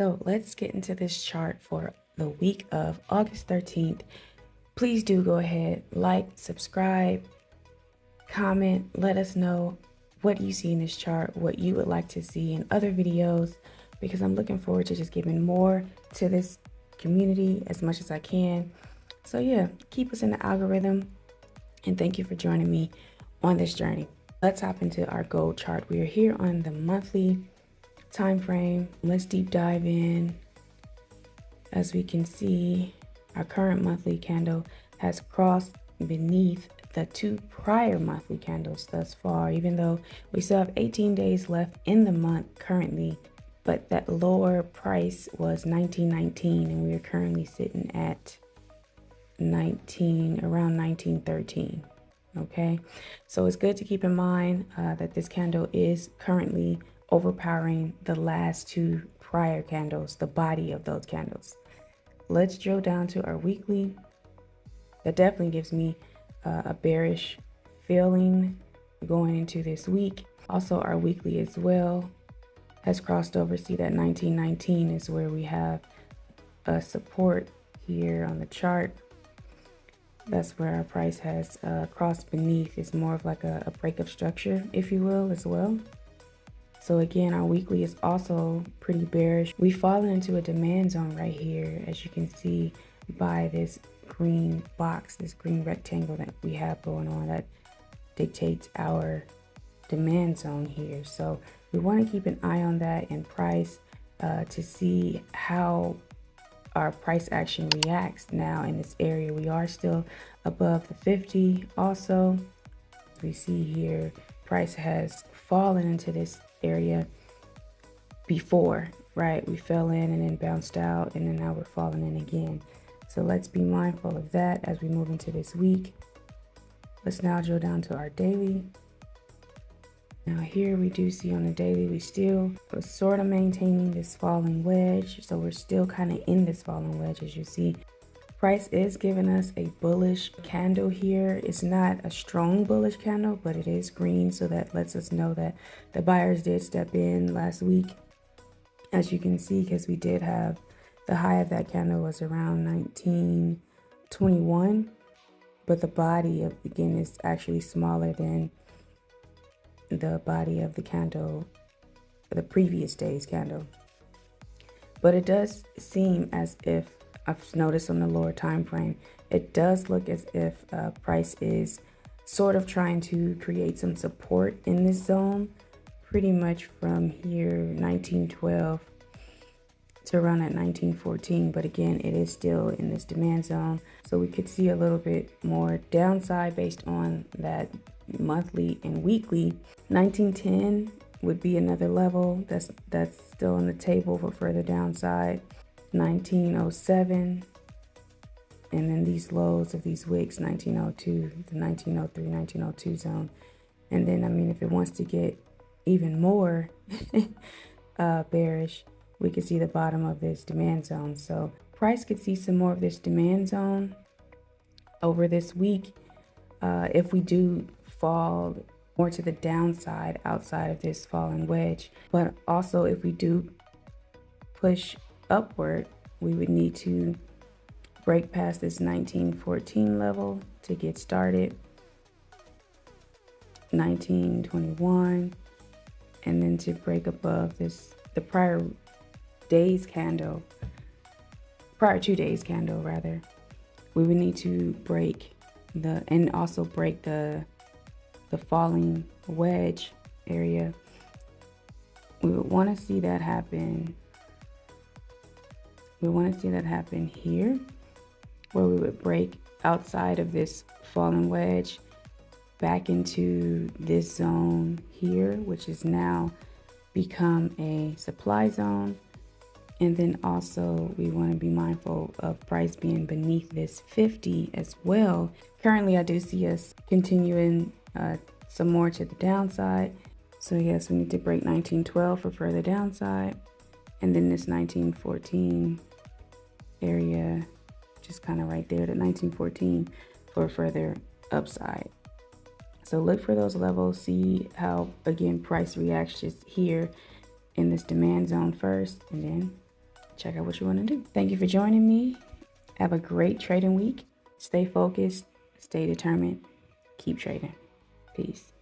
So let's get into this chart for the week of August 13th. Please do go ahead, like, subscribe, comment, let us know what you see in this chart, what you would like to see in other videos, because I'm looking forward to just giving more to this community as much as I can. So yeah, keep us in the algorithm, and thank you for joining me on this journey. Let's hop into our gold chart. We are here on the monthly time frame. Let's deep dive in. As we can see, our current monthly candle has crossed beneath the two prior monthly candles thus far, even though we still have 18 days left in the month currently. But that lower price was $19.19, and we are currently sitting at around $19.13. Okay, so it's good to keep in mind that this candle is currently overpowering the last two prior candles, the body of those candles. Let's drill down to our weekly. That definitely gives me a bearish feeling going into this week. Also, our weekly as well has crossed over. See that 1919 is where we have a support here on the chart. That's where our price has crossed beneath. It's more of like a breakup structure, if you will, as well. So again, our weekly is also pretty bearish. We've fallen into a demand zone right here, as you can see by this green box, this green rectangle that we have going on that dictates our demand zone here. So we want to keep an eye on that in price to see how our price action reacts now in this area. We are still above the 50. Also, we see here price has fallen into this area before, right? We fell in and then bounced out, and then now we're falling in again. So let's be mindful of that as we move into this week. Let's now drill down to our daily. Now here we do see on the daily, we still are sort of maintaining this falling wedge. So we're still kind of in this falling wedge. As you see, price is giving us a bullish candle here. It's not a strong bullish candle, but it is green. So that lets us know that the buyers did step in last week. As you can see, because we did have the high of that candle was around 1921. But the body of, again, is actually smaller than the body of the candle, the previous day's candle. But it does seem as if, I've noticed on the lower time frame, it does look as if price is sort of trying to create some support in this zone, pretty much from here 1912 to around at 1914. But again, it is still in this demand zone, so we could see a little bit more downside based on that monthly and weekly. 1910 would be another level that's still on the table for further downside. 1907, and then these lows of these wicks, 1902, the 1903, 1902 zone. And then, I mean, if it wants to get even more bearish, we could see the bottom of this demand zone. So price could see some more of this demand zone over this week if we do fall more to the downside outside of this falling wedge. But also, if we do push upward, we would need to break past this 1914 level to get started, 1921, and then to break above this, the prior 2 days candle rather, we would need to break and also break the falling wedge area. We would want to see that happen. We want to see that happen here, where we would break outside of this falling wedge back into this zone here, which is now become a supply zone. And then also we want to be mindful of price being beneath this 50 as well. Currently, I do see us continuing some more to the downside. So yes, we need to break 1912 for further downside. And then this 1914 area, just kind of right there, to 1914 for further upside. So look for those levels, see how, again, price reacts just here in this demand zone first, and then check out what you want to do. Thank you for joining me. Have a great trading week. Stay focused, stay determined, keep trading. Peace.